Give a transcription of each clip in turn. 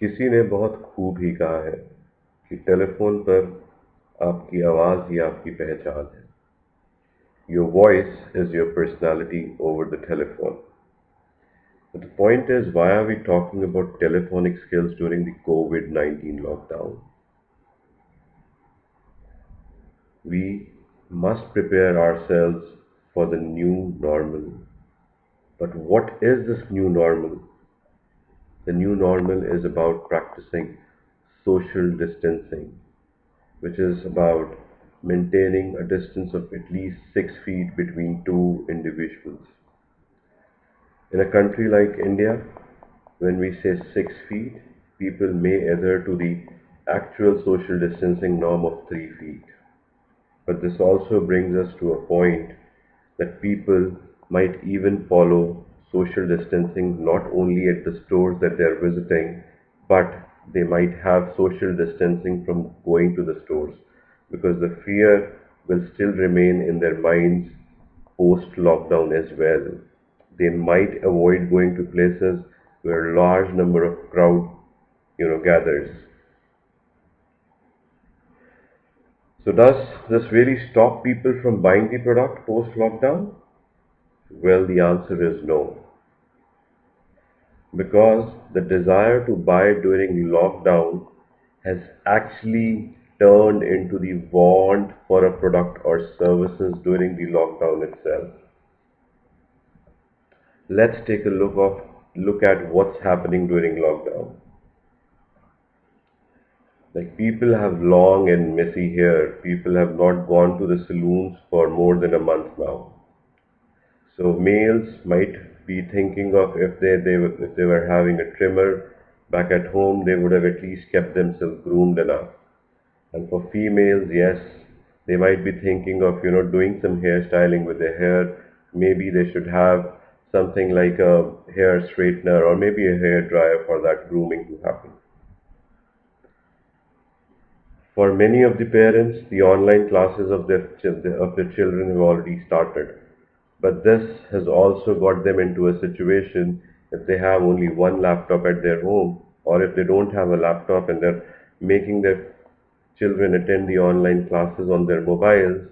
किसी ने बहुत खूब ही कहा है कि टेलीफोन पर आपकी आवाज़ ही आपकी पहचान है. Your voice is your personality over the telephone. But the point is, why are we talking about telephonic skills during the COVID-19 lockdown? We must prepare ourselves for the new normal. But what is this new normal? The new normal is about practicing social distancing, which is about maintaining a distance of at least 6 feet between two individuals. In a country like India, when we say 6 feet, people may adhere to the actual social distancing norm of 3 feet. But this also brings us to a point that people might even follow social distancing not only at the stores that they're visiting, but they might have social distancing from going to the stores because the fear will still remain in their minds post lockdown as well. They might avoid going to places where a large number of crowd gathers. So does this really stop people from buying the product post lockdown? Well, the answer is no, because the desire to buy during lockdown has actually turned into the want for a product or services during the lockdown itself. Let's take a look at what's happening during lockdown. Like, people have long and messy hair. People have not gone to the saloons for more than a month now. So males might be thinking of if they were having a trimmer back at home, they would have at least kept themselves groomed enough. And for females, yes, they might be thinking of doing some hairstyling with their hair. Maybe they should have something like a hair straightener or maybe a hair dryer for that grooming to happen. For many of the parents, the online classes of their children have already started. But this has also got them into a situation if they have only one laptop at their home, or if they don't have a laptop and they're making their children attend the online classes on their mobiles,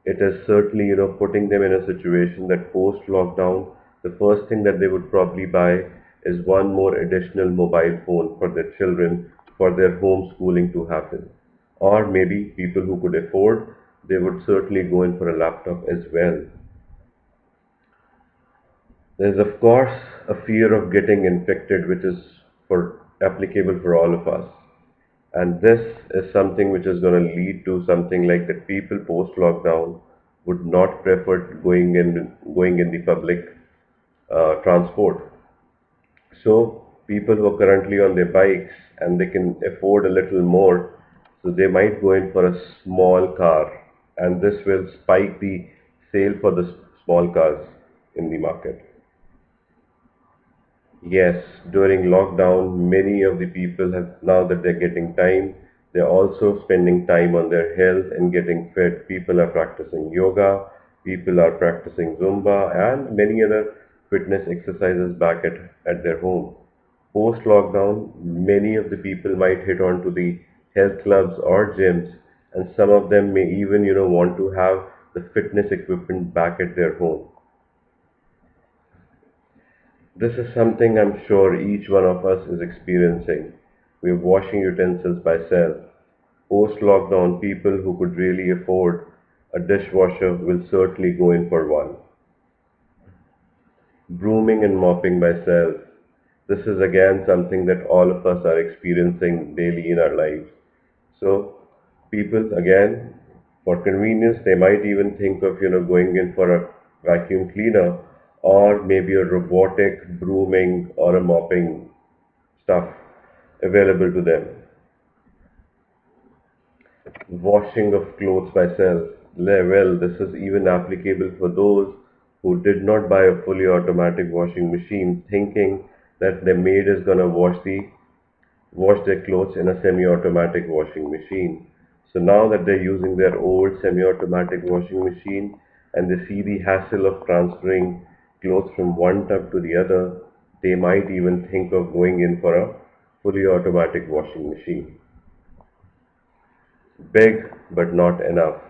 it is certainly, putting them in a situation that post lockdown, the first thing that they would probably buy is one more additional mobile phone for their children for their homeschooling to happen. Or maybe people who could afford, they would certainly go in for a laptop as well. There is, of course, a fear of getting infected, which is applicable for all of us. And this is something which is going to lead to something like that people post lockdown would not prefer going in the public transport. So people who are currently on their bikes and they can afford a little more, so they might go in for a small car, and this will spike the sale for the small cars in the market. Yes, during lockdown, many of the people have, now that they're getting time, they're also spending time on their health and getting fit. People are practicing yoga, people are practicing Zumba, and many other fitness exercises back at their home. Post lockdown, many of the people might hit on to the health clubs or gyms, and some of them may even, want to have the fitness equipment back at their home. This is something I'm sure each one of us is experiencing. We're washing utensils by self. Post lockdown, people who could really afford a dishwasher will certainly go in for one. Brooming and mopping by self. This is again something that all of us are experiencing daily in our lives. So, people again, for convenience, they might even think of going in for a vacuum cleaner or maybe a robotic brooming or a mopping stuff available to them. Washing of clothes by self. Well, this is even applicable for those who did not buy a fully automatic washing machine, thinking that their maid is gonna wash their clothes in a semi-automatic washing machine. So now that they're using their old semi-automatic washing machine and they see the hassle of transferring clothes from one tub to the other, they might even think of going in for a fully automatic washing machine. Big, but not enough.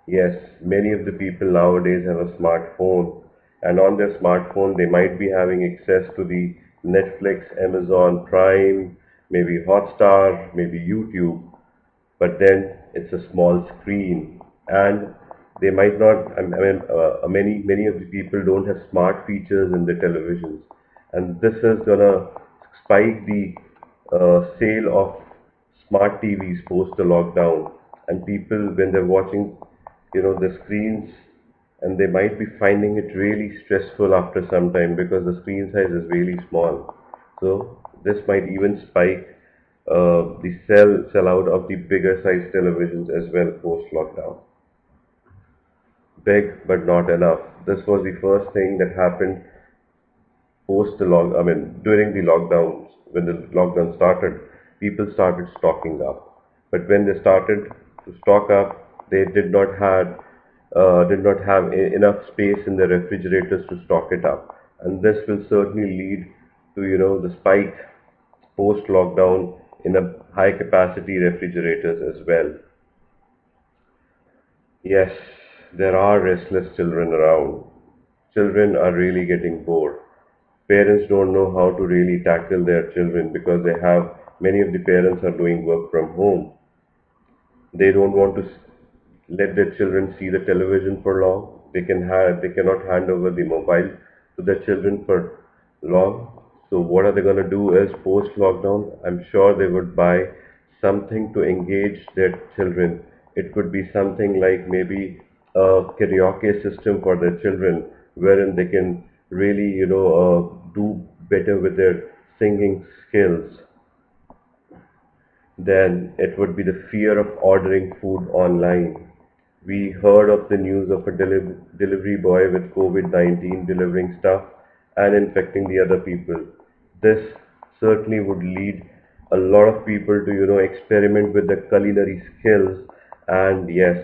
Yes, many of the people nowadays have a smartphone, and on their smartphone, they might be having access to the Netflix, Amazon Prime, maybe Hotstar, maybe YouTube, but then it's a small screen, and they might not. Many of the people don't have smart features in the televisions, and this is gonna spike the sale of smart TVs post the lockdown, and people when they're watching, the screens, and they might be finding it really stressful after some time because the screen size is really small. So this might even spike the sell out of the bigger size televisions as well post lockdown. Big but not enough. This was the first thing that happened post the log. I mean, during the lockdowns, when the lockdown started, people started stocking up. But when they started to stock up, they did not have enough space in the refrigerators to stock it up, and this will certainly lead to the spike post lockdown in a high capacity refrigerators as well. Yes, there are restless children around. Children are really getting bored. Parents don't know how to really tackle their children because many of the parents are doing work from home. They don't want to let their children see the television for long. They cannot hand over the mobile to their children for long. So what are they going to do is post lockdown? I'm sure they would buy something to engage their children. It could be something like maybe a karaoke system for their children, wherein they can really do better with their singing skills. Then it would be the fear of ordering food online. We heard of the news of a delivery boy with COVID-19 delivering stuff and infecting the other people. This certainly would lead a lot of people to, experiment with the culinary skills. And yes,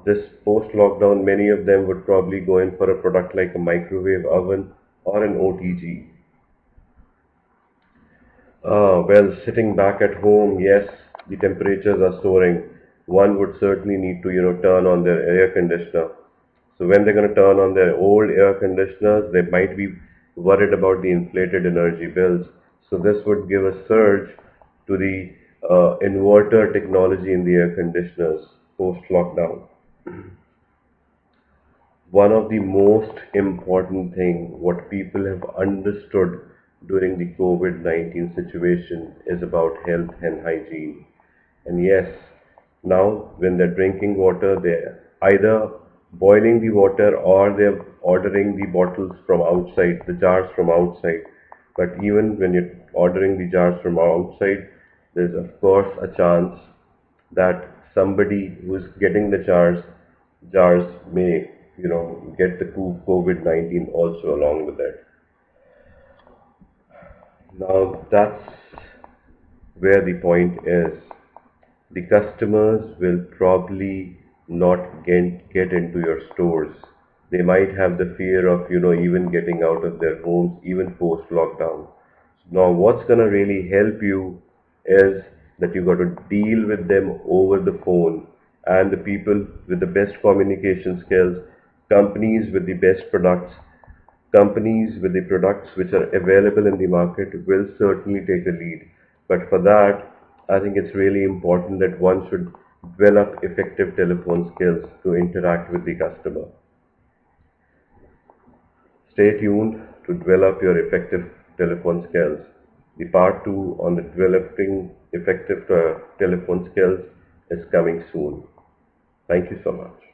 this post-lockdown, many of them would probably go in for a product like a microwave oven or an OTG. Well, sitting back at home, yes, the temperatures are soaring. One would certainly need to, turn on their air conditioner. So when they're going to turn on their old air conditioners, they might be worried about the inflated energy bills. So this would give a surge to the inverter technology in the air conditioners post-lockdown. One of the most important thing what people have understood during the COVID-19 situation is about health and hygiene. And yes, now when they're drinking water, they're either boiling the water or they're ordering the bottles from outside, the jars from outside. But even when you're ordering the jars from outside, there's of course a chance that somebody who's getting the jars may get the COVID-19 also along with it. Now that's where the point is. The customers will probably not get into your stores. They might have the fear of even getting out of their homes even post lockdown. Now what's going to really help you is that you got to deal with them over the phone, and the people with the best communication skills, companies with the best products, companies with the products which are available in the market will certainly take a lead. But for that, I think it's really important that one should develop effective telephone skills to interact with the customer. Stay tuned to develop your effective telephone skills. The part 2 on the developing effective telephone skills is coming soon. Thank you so much.